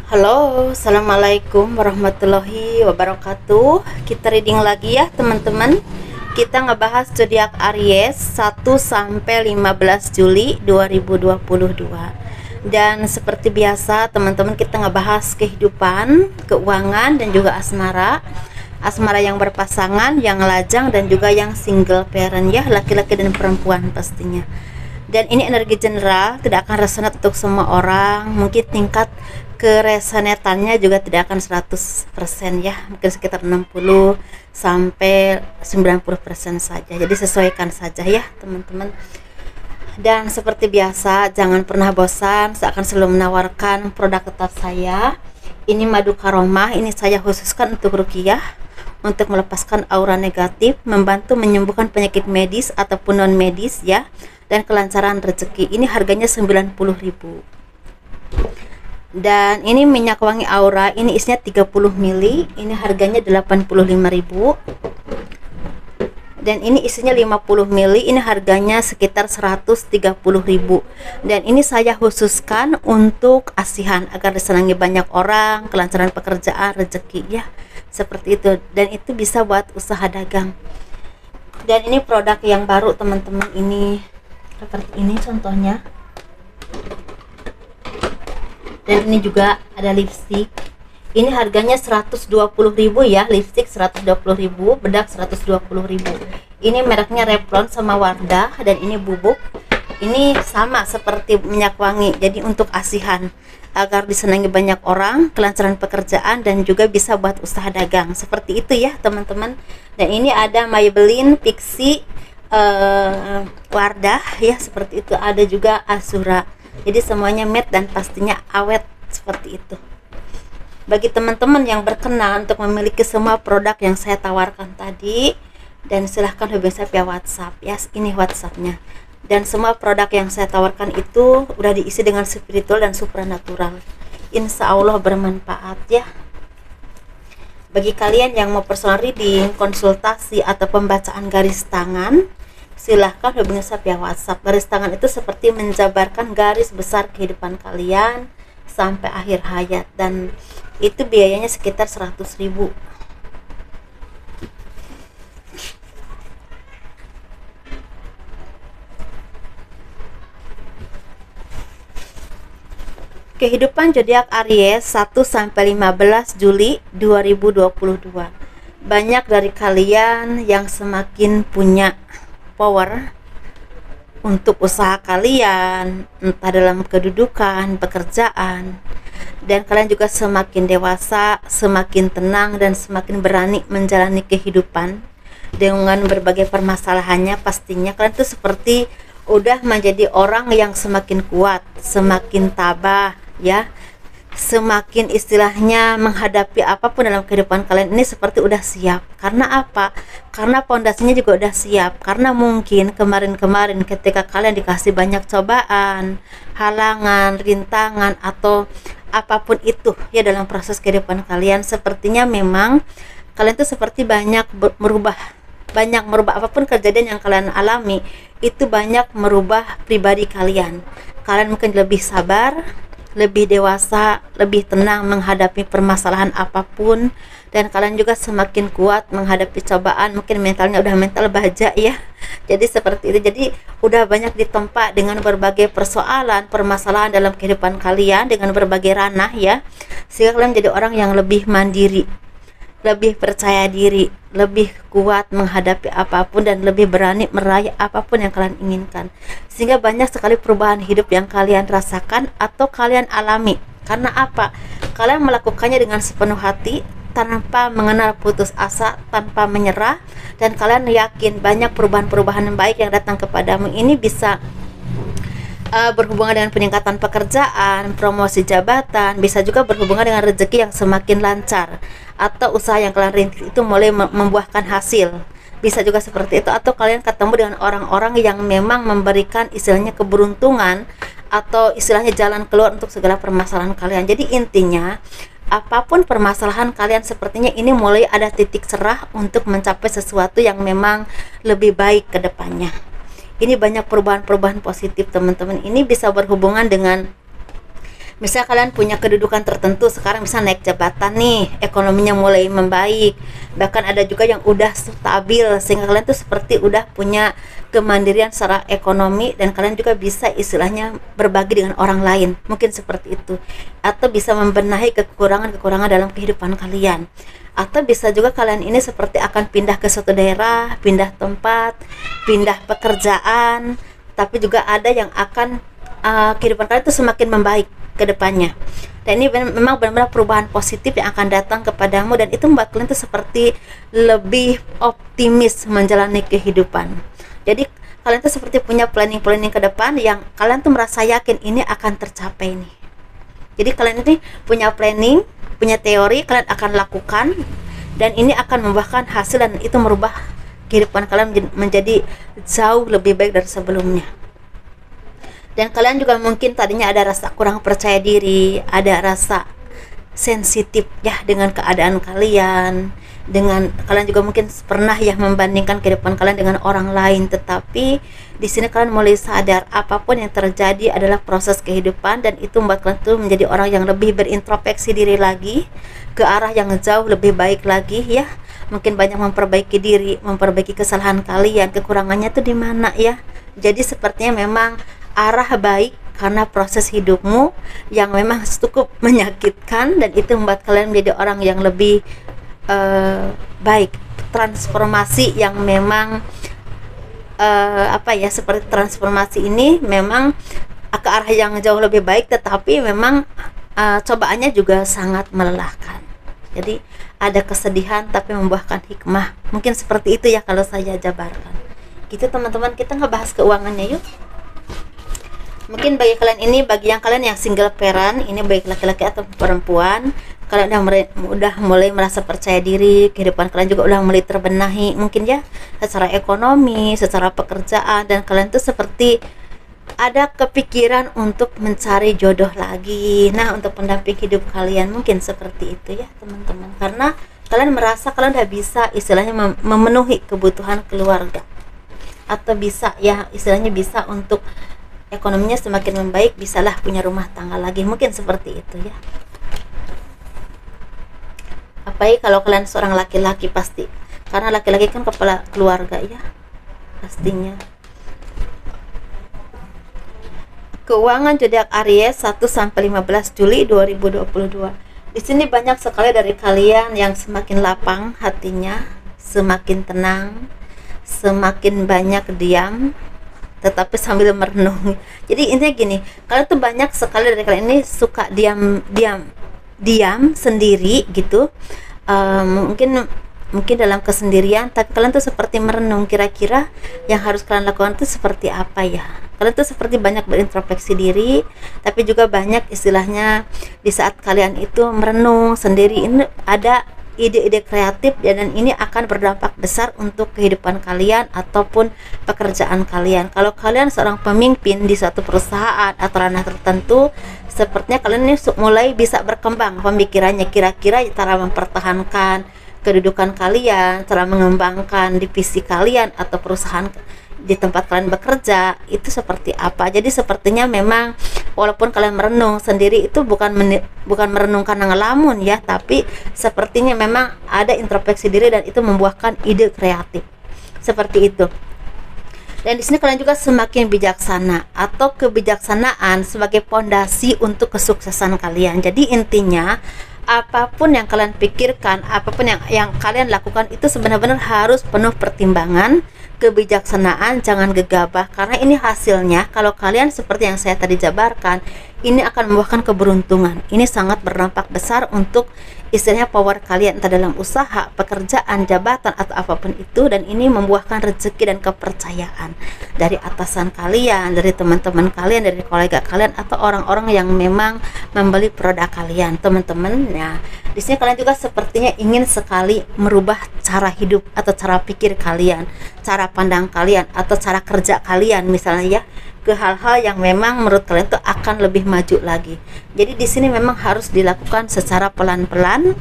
Halo, assalamualaikum warahmatullahi wabarakatuh. Kita reading lagi ya teman-teman. Kita ngebahas zodiak Aries 1 sampai 15 Juli 2022. Dan seperti biasa teman-teman, kita ngebahas kehidupan, keuangan, dan juga asmara. Asmara yang berpasangan, yang lajang, dan juga yang single parent ya, laki-laki dan perempuan pastinya. Dan ini energi general, tidak akan resonate untuk semua orang. Mungkin tingkat keresonatannya juga tidak akan 100% ya, mungkin sekitar 60 sampai 90% saja. Jadi sesuaikan saja ya teman-teman. Dan seperti biasa, jangan pernah bosan, saya akan selalu menawarkan produk tetap saya. Ini madu karomah, ini saya khususkan untuk ruqyah, untuk melepaskan aura negatif, membantu menyembuhkan penyakit medis ataupun non medis ya, dan kelancaran rezeki. Ini harganya 90.000. Dan ini minyak wangi aura, ini isinya 30 ml, ini harganya 85.000. Dan ini isinya 50 ml, ini harganya sekitar 130.000. Dan ini saya khususkan untuk asihan agar disenangi banyak orang, kelancaran pekerjaan, rezeki ya, seperti itu. Dan itu bisa buat usaha dagang. Dan ini produk yang baru teman-teman, ini seperti ini contohnya. Dan ini juga ada lipstick, ini harganya 120.000 ya, lipstick 120.000, bedak 120.000. Ini mereknya Revlon sama Wardah. Dan ini bubuk, ini sama seperti minyak wangi, jadi untuk asihan agar disenangi banyak orang, kelancaran pekerjaan, dan juga bisa buat usaha dagang, seperti itu ya teman-teman. Dan ini ada Maybelline, Pixi, Wardah ya, seperti itu. Ada juga Azura. Jadi semuanya matte dan pastinya awet, seperti itu. Bagi teman-teman yang berkenan untuk memiliki semua produk yang saya tawarkan tadi, dan silahkan hubungi saya via WhatsApp ya, ini WhatsAppnya. Dan semua produk yang saya tawarkan itu udah diisi dengan spiritual dan supranatural. Insya Allah bermanfaat ya. Bagi kalian yang mau personal reading, konsultasi, atau pembacaan garis tangan, silahkan hubungi saya via WhatsApp. Garis tangan itu seperti menjabarkan garis besar kehidupan kalian sampai akhir hayat, dan itu biayanya sekitar 100.000. Kehidupan zodiak Aries 1 sampai 15 Juli 2022. Banyak dari kalian yang semakin punya power untuk usaha kalian, entah dalam kedudukan, pekerjaan, dan kalian juga semakin dewasa, semakin tenang, dan semakin berani menjalani kehidupan dengan berbagai permasalahannya. Pastinya kalian tuh seperti udah menjadi orang yang semakin kuat, semakin tabah ya, semakin istilahnya menghadapi apapun dalam kehidupan kalian ini seperti udah siap. Karena apa? Karena pondasinya juga udah siap. Karena mungkin kemarin-kemarin ketika kalian dikasih banyak cobaan, halangan, rintangan, atau apapun itu ya dalam proses kehidupan kalian, sepertinya memang kalian tuh seperti banyak merubah apapun kejadian yang kalian alami, itu banyak merubah pribadi kalian. Kalian mungkin lebih sabar, lebih dewasa, lebih tenang menghadapi permasalahan apapun, dan kalian juga semakin kuat menghadapi cobaan. Mungkin mentalnya udah mental baja ya, jadi seperti itu. Jadi udah banyak ditempa dengan berbagai persoalan, permasalahan dalam kehidupan kalian dengan berbagai ranah ya, sehingga kalian jadi orang yang lebih mandiri, lebih percaya diri, lebih kuat menghadapi apapun, dan lebih berani meraih apapun yang kalian inginkan. Sehingga banyak sekali perubahan hidup yang kalian rasakan atau kalian alami. Karena apa? Kalian melakukannya dengan sepenuh hati, tanpa mengenal putus asa, tanpa menyerah, dan kalian yakin banyak perubahan-perubahan yang baik yang datang kepadamu. Ini bisa berhubungan dengan peningkatan pekerjaan, promosi jabatan, bisa juga berhubungan dengan rezeki yang semakin lancar, atau usaha yang kalian rintis itu mulai membuahkan hasil. Bisa juga seperti itu, atau kalian ketemu dengan orang-orang yang memang memberikan istilahnya keberuntungan, atau istilahnya jalan keluar untuk segala permasalahan kalian. Jadi intinya, apapun permasalahan kalian, sepertinya ini mulai ada titik cerah untuk mencapai sesuatu yang memang lebih baik ke depannya. Ini banyak perubahan-perubahan positif teman-teman. Ini bisa berhubungan dengan Misal kalian punya kedudukan tertentu, sekarang bisa naik jabatan nih, ekonominya mulai membaik, bahkan ada juga yang udah stabil sehingga kalian tuh seperti udah punya kemandirian secara ekonomi, dan kalian juga bisa istilahnya berbagi dengan orang lain, mungkin seperti itu, atau bisa membenahi kekurangan-kekurangan dalam kehidupan kalian, atau bisa juga kalian ini seperti akan pindah ke suatu daerah, pindah tempat, pindah pekerjaan, tapi juga ada yang akan kehidupan kalian itu semakin membaik ke depannya. Dan ini memang benar-benar perubahan positif yang akan datang kepadamu, dan itu membuat kalian tuh seperti lebih optimis menjalani kehidupan. Jadi kalian tuh seperti punya planning ke depan yang kalian tuh merasa yakin ini akan tercapai nih. Jadi kalian ini punya planning, punya teori, kalian akan lakukan, dan ini akan membuahkan hasil, dan itu merubah kehidupan kalian menjadi jauh lebih baik dari sebelumnya. Dan kalian juga mungkin tadinya ada rasa kurang percaya diri, ada rasa sensitif ya dengan keadaan kalian, dengan kalian juga mungkin pernah ya membandingkan kehidupan kalian dengan orang lain, tetapi di sini kalian mulai sadar apapun yang terjadi adalah proses kehidupan, dan itu membuat kalian tuh menjadi orang yang lebih berintrospeksi diri lagi ke arah yang jauh lebih baik lagi ya. Mungkin banyak memperbaiki diri, memperbaiki kesalahan kalian, kekurangannya tuh di mana ya. Jadi sepertinya memang arah baik karena proses hidupmu yang memang cukup menyakitkan, dan itu membuat kalian menjadi orang yang lebih baik. Transformasi yang memang seperti transformasi ini memang ke arah yang jauh lebih baik, tetapi memang cobaannya juga sangat melelahkan. Jadi ada kesedihan tapi membuahkan hikmah, mungkin seperti itu ya kalau saya jabarkan gitu teman-teman. Kita ngebahas keuangannya yuk. Mungkin bagi yang kalian yang single parent, ini baik laki-laki atau perempuan, kalian udah mulai merasa percaya diri, kehidupan kalian juga udah mulai terbenahi mungkin ya, secara ekonomi, secara pekerjaan, dan kalian tuh seperti ada kepikiran untuk mencari jodoh lagi. Nah, untuk pendamping hidup kalian mungkin seperti itu ya teman-teman, karena kalian merasa kalian udah bisa istilahnya memenuhi kebutuhan keluarga, atau bisa ya istilahnya bisa untuk ekonominya semakin membaik, bisalah punya rumah tangga lagi, mungkin seperti itu ya. Apalagi kalau kalian seorang laki-laki, pasti karena laki-laki kan kepala keluarga ya, pastinya. Keuangan zodiak Aries 1 sampai 15 Juli 2022. Di sini banyak sekali dari kalian yang semakin lapang hatinya, semakin tenang, semakin banyak diam, tetapi sambil merenung. Jadi intinya gini, kalian tuh banyak sekali dari kalian ini suka diam sendiri gitu, mungkin dalam kesendirian, tapi kalian tuh seperti merenung kira-kira yang harus kalian lakukan tuh seperti apa ya. Kalian tuh seperti banyak berintrospeksi diri, tapi juga banyak istilahnya di saat kalian itu merenung sendiri, ini ada ide-ide kreatif, dan ini akan berdampak besar untuk kehidupan kalian ataupun pekerjaan kalian. Kalau kalian seorang pemimpin di suatu perusahaan atau ranah tertentu, sepertinya kalian ini mulai bisa berkembang pemikirannya, kira-kira cara mempertahankan kedudukan kalian, cara mengembangkan divisi kalian atau perusahaan di tempat kalian bekerja itu seperti apa. Jadi sepertinya memang walaupun kalian merenung sendiri itu bukan merenung karena ngelamun ya, tapi sepertinya memang ada introspeksi diri, dan itu membuahkan ide kreatif seperti itu. Dan di sini kalian juga semakin bijaksana, atau kebijaksanaan sebagai pondasi untuk kesuksesan kalian. Jadi intinya apapun yang kalian pikirkan, apapun yang kalian lakukan itu sebenarnya harus penuh pertimbangan, kebijaksanaan, jangan gegabah, karena ini hasilnya kalau kalian seperti yang saya tadi jabarkan, ini akan membuahkan keberuntungan. Ini sangat berdampak besar untuk istilahnya power kalian, entah dalam usaha, pekerjaan, jabatan, atau apapun itu, dan ini membuahkan rezeki dan kepercayaan dari atasan kalian, dari teman-teman kalian, dari kolega kalian, atau orang-orang yang memang membeli produk kalian, teman-teman. Nah, di sini kalian juga sepertinya ingin sekali merubah cara hidup atau cara pikir kalian, cara pandang kalian, atau cara kerja kalian misalnya ya, ke hal-hal yang memang menurut kalian tuh akan lebih maju lagi. Jadi di sini memang harus dilakukan secara pelan-pelan,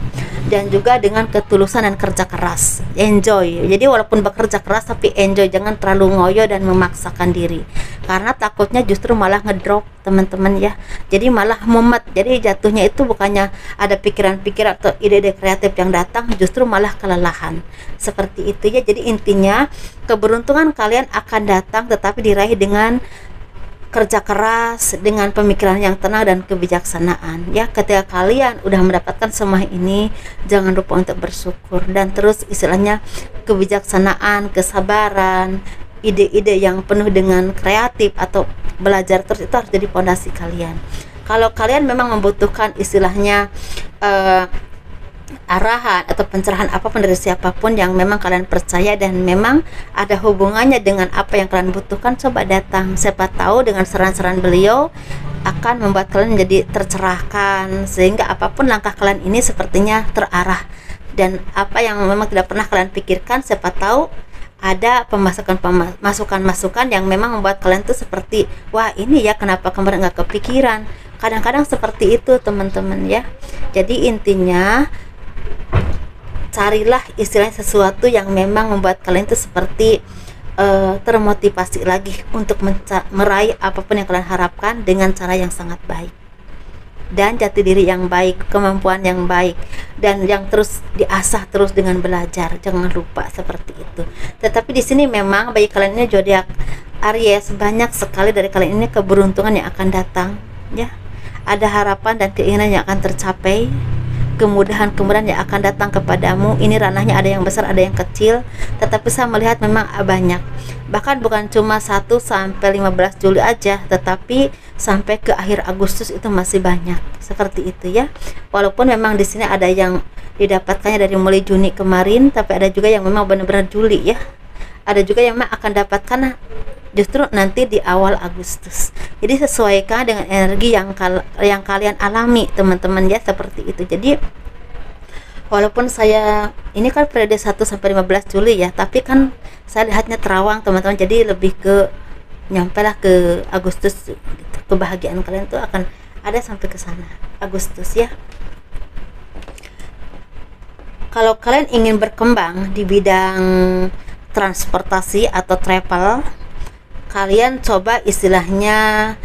dan juga dengan ketulusan dan kerja keras. Enjoy. Jadi walaupun bekerja keras tapi enjoy, jangan terlalu ngoyo dan memaksakan diri. Karena takutnya justru malah ngedrop, teman-teman ya. Jadi malah mumet. Jadi jatuhnya itu bukannya ada pikiran-pikiran atau ide-ide kreatif yang datang, justru malah kelelahan. Seperti itu ya. Jadi intinya keberuntungan kalian akan datang tetapi diraih dengan kerja keras, dengan pemikiran yang tenang dan kebijaksanaan ya. Ketika kalian udah mendapatkan semua ini, jangan lupa untuk bersyukur dan terus istilahnya kebijaksanaan, kesabaran, ide-ide yang penuh dengan kreatif atau belajar terus, itu harus jadi fondasi kalian. Kalau kalian memang membutuhkan istilahnya arahan atau pencerahan apapun dari siapapun yang memang kalian percaya dan memang ada hubungannya dengan apa yang kalian butuhkan, coba datang. Siapa tahu dengan saran-saran beliau akan membuat kalian menjadi tercerahkan, sehingga apapun langkah kalian ini sepertinya terarah, dan apa yang memang tidak pernah kalian pikirkan, siapa tahu ada masukan-masukan yang memang membuat kalian tuh seperti, wah ini ya kenapa kemarin nggak kepikiran. Kadang-kadang seperti itu teman-teman ya. Jadi intinya carilah istilahnya sesuatu yang memang membuat kalian itu seperti termotivasi lagi untuk meraih apapun yang kalian harapkan dengan cara yang sangat baik dan jati diri yang baik, kemampuan yang baik, dan yang terus diasah terus dengan belajar. Jangan lupa seperti itu. Tetapi di sini memang bagi kalian ini zodiak Aries, banyak sekali dari kalian ini keberuntungan yang akan datang ya. Ada harapan dan keinginan yang akan tercapai, kemudahan-kemudahan yang akan datang kepadamu. Ini ranahnya ada yang besar, ada yang kecil, tetapi saya melihat memang banyak. Bahkan bukan cuma 1 sampai 15 Juli aja, tetapi sampai ke akhir Agustus itu masih banyak. Seperti itu ya. Walaupun memang di sini ada yang didapatkannya dari mulai Juni kemarin, tapi ada juga yang memang benar-benar Juli ya. Ada juga yang memang akan dapatkan justru nanti di awal Agustus. Jadi sesuaikan dengan energi yang kalian alami teman-teman ya, seperti itu. Jadi walaupun saya ini kan periode 1 sampai 15 Juli ya, tapi kan saya lihatnya terawang teman-teman. Jadi lebih ke nyampelah ke Agustus gitu. Kebahagiaan kalian tuh akan ada sampai ke sana Agustus ya. Kalau kalian ingin berkembang di bidang transportasi atau travel, kalian coba istilahnya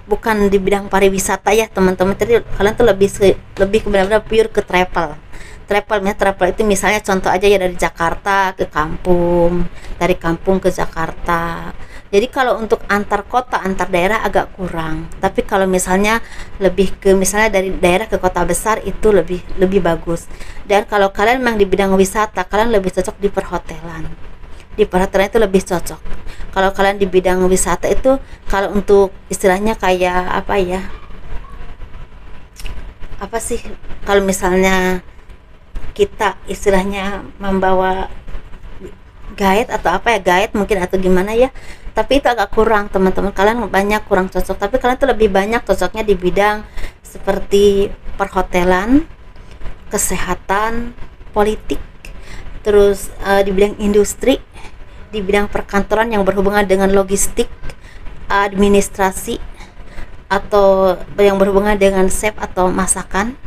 bukan di bidang pariwisata ya teman-teman. Jadi kalian tuh lebih benar-benar pure ke travel. Travel itu misalnya contoh aja ya, dari Jakarta ke kampung, dari kampung ke Jakarta. Jadi kalau untuk antar kota, antar daerah agak kurang. Tapi kalau misalnya lebih ke misalnya dari daerah ke kota besar itu lebih bagus. Dan kalau kalian memang di bidang wisata, kalian lebih cocok di perhotelan. Di perhotelan itu lebih cocok. Kalau kalian di bidang wisata itu, kalau untuk istilahnya kayak apa ya? Apa sih kalau misalnya kita istilahnya membawa guide atau apa ya, guide mungkin atau gimana ya, tapi itu agak kurang teman-teman. Kalian banyak kurang cocok, tapi kalian tuh lebih banyak cocoknya di bidang seperti perhotelan, kesehatan, politik, terus di bidang industri, di bidang perkantoran yang berhubungan dengan logistik, administrasi, atau yang berhubungan dengan chef atau masakan.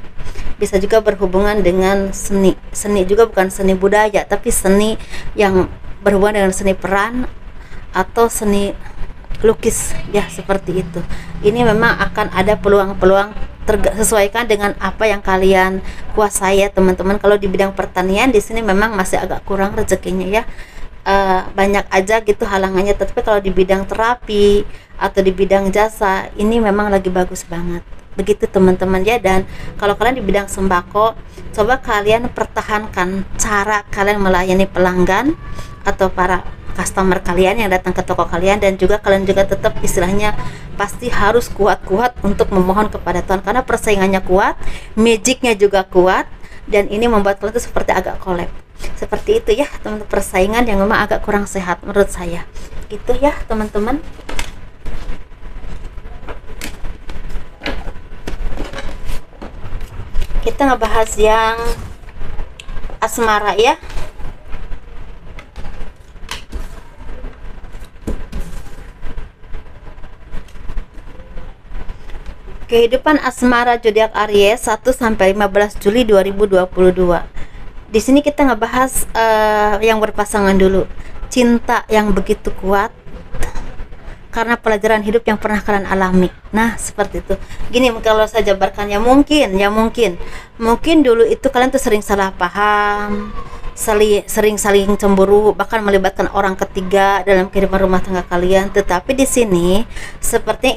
Bisa juga berhubungan dengan seni juga, bukan seni budaya tapi seni yang berhubungan dengan seni peran atau seni lukis ya, seperti itu. Ini memang akan ada peluang-peluang, sesuaikan dengan apa yang kalian kuasai ya teman-teman. Kalau di bidang pertanian di sini memang masih agak kurang rezekinya ya, banyak aja gitu halangannya. Tapi kalau di bidang terapi atau di bidang jasa ini memang lagi bagus banget. Begitu teman-teman ya. Dan kalau kalian di bidang sembako, coba kalian pertahankan cara kalian melayani pelanggan atau para customer kalian yang datang ke toko kalian, dan juga kalian juga tetap istilahnya pasti harus kuat-kuat untuk memohon kepada Tuhan, karena persaingannya kuat, magicnya juga kuat, dan ini membuat kalian itu seperti agak collab. Seperti itu ya teman-teman, persaingan yang memang agak kurang sehat menurut saya. Gitu ya teman-teman. Kita ngebahas yang asmara ya. Kehidupan asmara zodiak Aries 1 sampai 15 Juli 2022. Di sini kita ngebahas yang berpasangan dulu. Cinta yang begitu kuat karena pelajaran hidup yang pernah kalian alami. Nah, seperti itu. Gini, kalau saya jabarkan ya mungkin dulu itu kalian tuh sering salah paham, sering saling cemburu, bahkan melibatkan orang ketiga dalam kehidupan rumah tangga kalian. Tetapi di sini seperti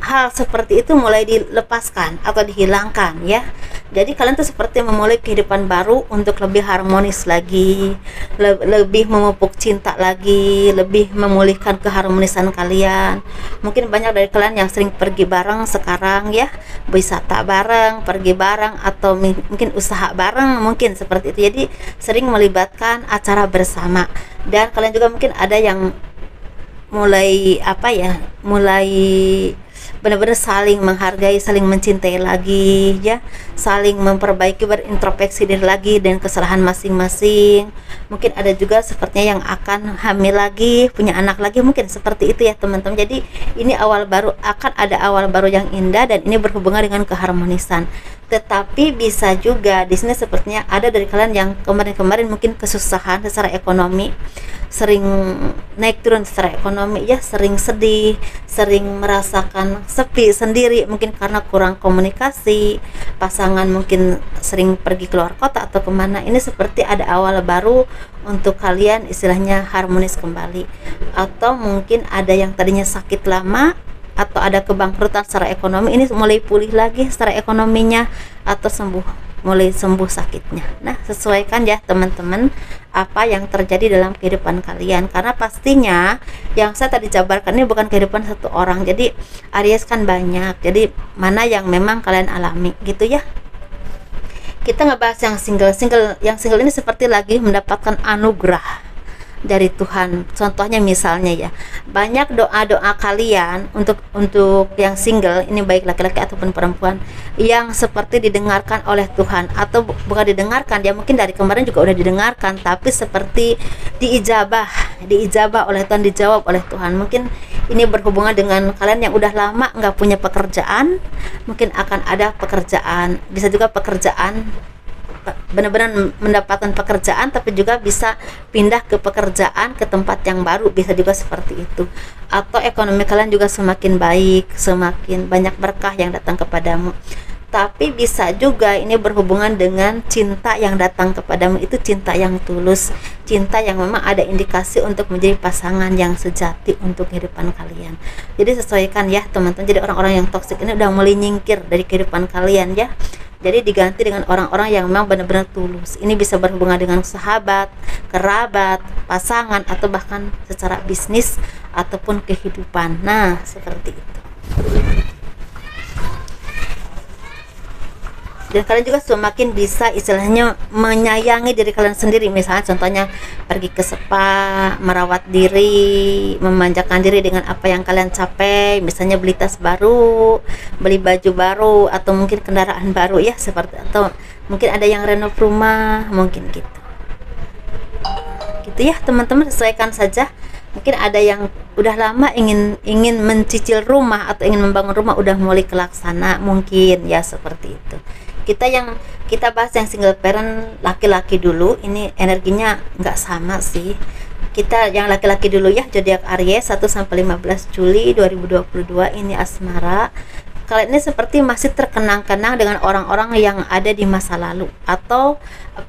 hal seperti itu mulai dilepaskan atau dihilangkan ya. Jadi kalian tuh seperti memulai kehidupan baru untuk lebih harmonis lagi, lebih memupuk cinta lagi, lebih memulihkan keharmonisan kalian. Mungkin banyak dari kalian yang sering pergi bareng sekarang ya, wisata bareng, pergi bareng, atau mungkin usaha bareng, mungkin seperti itu. Jadi sering melibatkan acara bersama. Dan kalian juga mungkin ada yang mulai benar-benar saling menghargai, saling mencintai lagi ya, saling memperbaiki, berintrospeksi diri lagi dan kesalahan masing-masing. Mungkin ada juga sepertinya yang akan hamil lagi, punya anak lagi, mungkin seperti itu ya teman-teman. Jadi ini akan ada awal baru yang indah, dan ini berhubungan dengan keharmonisan. Tetapi bisa juga di sini sepertinya ada dari kalian yang kemarin-kemarin mungkin kesusahan secara ekonomi, sering naik turun secara ekonomi ya, sering sedih, sering merasakan sepi sendiri, mungkin karena kurang komunikasi. Pasangan mungkin sering pergi keluar kota atau kemana. Ini seperti ada awal baru untuk kalian, istilahnya harmonis kembali. Atau mungkin ada yang tadinya sakit lama atau ada kebangkrutan secara ekonomi, ini mulai pulih lagi secara ekonominya, atau mulai sembuh sakitnya. Nah, sesuaikan ya teman-teman apa yang terjadi dalam kehidupan kalian, karena pastinya yang saya tadi jabarkan ini bukan kehidupan satu orang. Jadi Aries kan banyak, jadi mana yang memang kalian alami gitu ya. Kita ngebahas yang single ini seperti lagi mendapatkan anugerah dari Tuhan. Contohnya misalnya ya, banyak doa-doa kalian untuk yang single ini, baik laki-laki ataupun perempuan, yang seperti didengarkan oleh Tuhan, atau bukan didengarkan ya, mungkin dari kemarin juga udah didengarkan, tapi seperti diijabah oleh Tuhan, dijawab oleh Tuhan. Mungkin ini berhubungan dengan kalian yang udah lama nggak punya pekerjaan, mungkin akan ada pekerjaan. Bisa juga pekerjaan, benar-benar mendapatkan pekerjaan, tapi juga bisa pindah ke pekerjaan ke tempat yang baru, bisa juga seperti itu. Atau ekonomi kalian juga semakin baik, semakin banyak berkah yang datang kepadamu. Tapi bisa juga ini berhubungan dengan cinta yang datang kepadamu, itu cinta yang tulus, cinta yang memang ada indikasi untuk menjadi pasangan yang sejati untuk kehidupan kalian. Jadi sesuaikan ya teman-teman. Jadi orang-orang yang toksik ini udah mulai nyingkir dari kehidupan kalian ya. Jadi diganti dengan orang-orang yang memang benar-benar tulus. Ini bisa berhubungan dengan sahabat, kerabat, pasangan, atau bahkan secara bisnis ataupun kehidupan. Nah, seperti itu. Dan kalian juga semakin bisa istilahnya menyayangi diri kalian sendiri. Misalnya contohnya pergi ke spa, merawat diri, memanjakan diri dengan apa yang kalian capai. Misalnya beli tas baru, beli baju baru, atau mungkin kendaraan baru ya, seperti, atau mungkin ada yang renov rumah, mungkin gitu ya teman-teman. Sesuaikan saja. Mungkin ada yang udah lama ingin mencicil rumah atau ingin membangun rumah, udah mulai kelaksana, mungkin ya, seperti itu. Kita bahas yang single parent laki-laki dulu. Ini energinya nggak sama sih. Kita yang laki-laki dulu ya, zodiak Aries 1 sampai 15 Juli 2022. Ini asmara. Kalian ini seperti masih terkenang-kenang dengan orang-orang yang ada di masa lalu, atau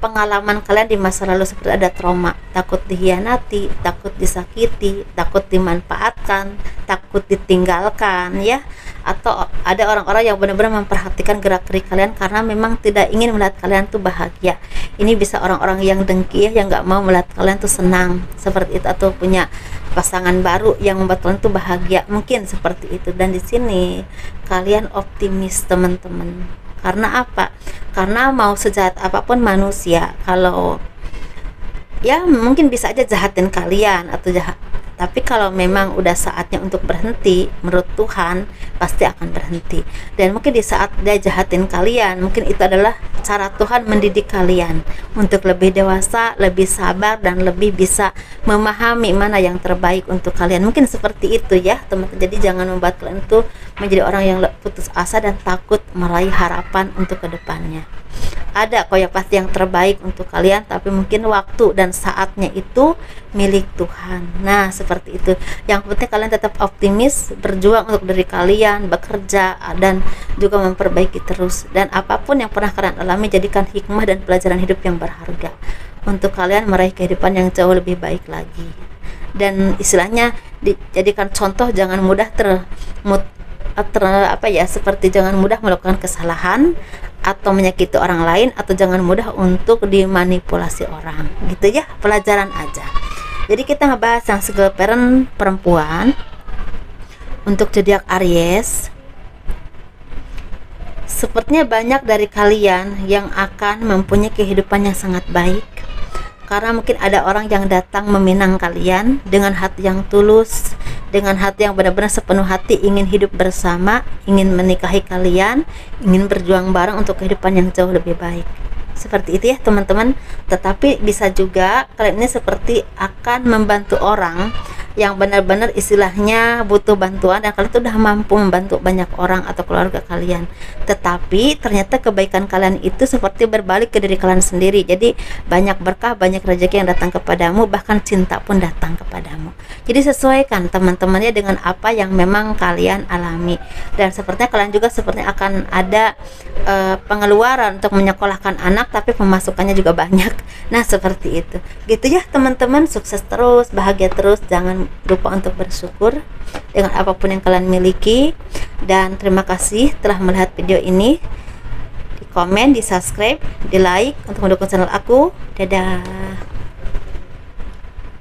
pengalaman kalian di masa lalu, seperti ada trauma, takut dikhianati, takut disakiti, takut dimanfaatkan, takut ditinggalkan ya. Atau ada orang-orang yang benar-benar memperhatikan gerak-gerik kalian karena memang tidak ingin melihat kalian tuh bahagia. Ini bisa orang-orang yang dengki ya, yang nggak mau melihat kalian tuh senang, seperti itu, atau punya pasangan baru yang membuat kalian tuh bahagia, mungkin seperti itu. Dan di sini kalian optimis teman-teman. Karena apa? Karena mau sejahat apapun manusia, kalau ya mungkin bisa aja jahatin kalian atau jahat, Tapi kalau memang udah saatnya untuk berhenti, menurut Tuhan pasti akan berhenti. Dan mungkin di saat dia jahatin kalian, mungkin itu adalah cara Tuhan mendidik kalian untuk lebih dewasa, lebih sabar, dan lebih bisa memahami mana yang terbaik untuk kalian. Mungkin seperti itu ya teman-teman. Jadi jangan membuat kalian tuh menjadi orang yang putus asa dan takut meraih harapan untuk kedepannya. Ada kok yang pasti yang terbaik untuk kalian, tapi mungkin waktu dan saatnya itu milik Tuhan. Nah seperti itu. Yang penting kalian tetap optimis, berjuang untuk diri kalian, bekerja, dan juga memperbaiki terus. Dan apapun yang pernah kalian alami, jadikan hikmah dan pelajaran hidup yang berharga untuk kalian meraih kehidupan yang jauh lebih baik lagi. Dan istilahnya dijadikan contoh, jangan mudah seperti jangan mudah melakukan kesalahan atau menyakiti orang lain, atau jangan mudah untuk dimanipulasi orang, gitu ya, pelajaran aja. Jadi kita ngebahas yang single parent perempuan untuk zodiak Aries. Sepertinya banyak dari kalian yang akan mempunyai kehidupan yang sangat baik, karena mungkin ada orang yang datang meminang kalian dengan hati yang tulus, dengan hati yang benar-benar sepenuh hati ingin hidup bersama, ingin menikahi kalian, ingin berjuang bareng untuk kehidupan yang jauh lebih baik. Seperti itu ya teman-teman. Tetapi bisa juga kalian ini seperti akan membantu orang yang benar-benar istilahnya butuh bantuan, dan kalian tuh udah mampu membantu banyak orang atau keluarga kalian, tetapi ternyata kebaikan kalian itu seperti berbalik ke diri kalian sendiri. Jadi banyak berkah, banyak rezeki yang datang kepadamu, bahkan cinta pun datang kepadamu. Jadi sesuaikan teman-temannya dengan apa yang memang kalian alami, dan sepertinya kalian juga sepertinya akan ada pengeluaran untuk menyekolahkan anak, tapi pemasukannya juga banyak. Nah seperti itu, gitu ya teman-teman. Sukses terus, bahagia terus, jangan lupa untuk bersyukur dengan apapun yang kalian miliki. Dan terima kasih telah melihat video ini. Di komen, di subscribe, di like untuk mendukung channel aku. Dadah.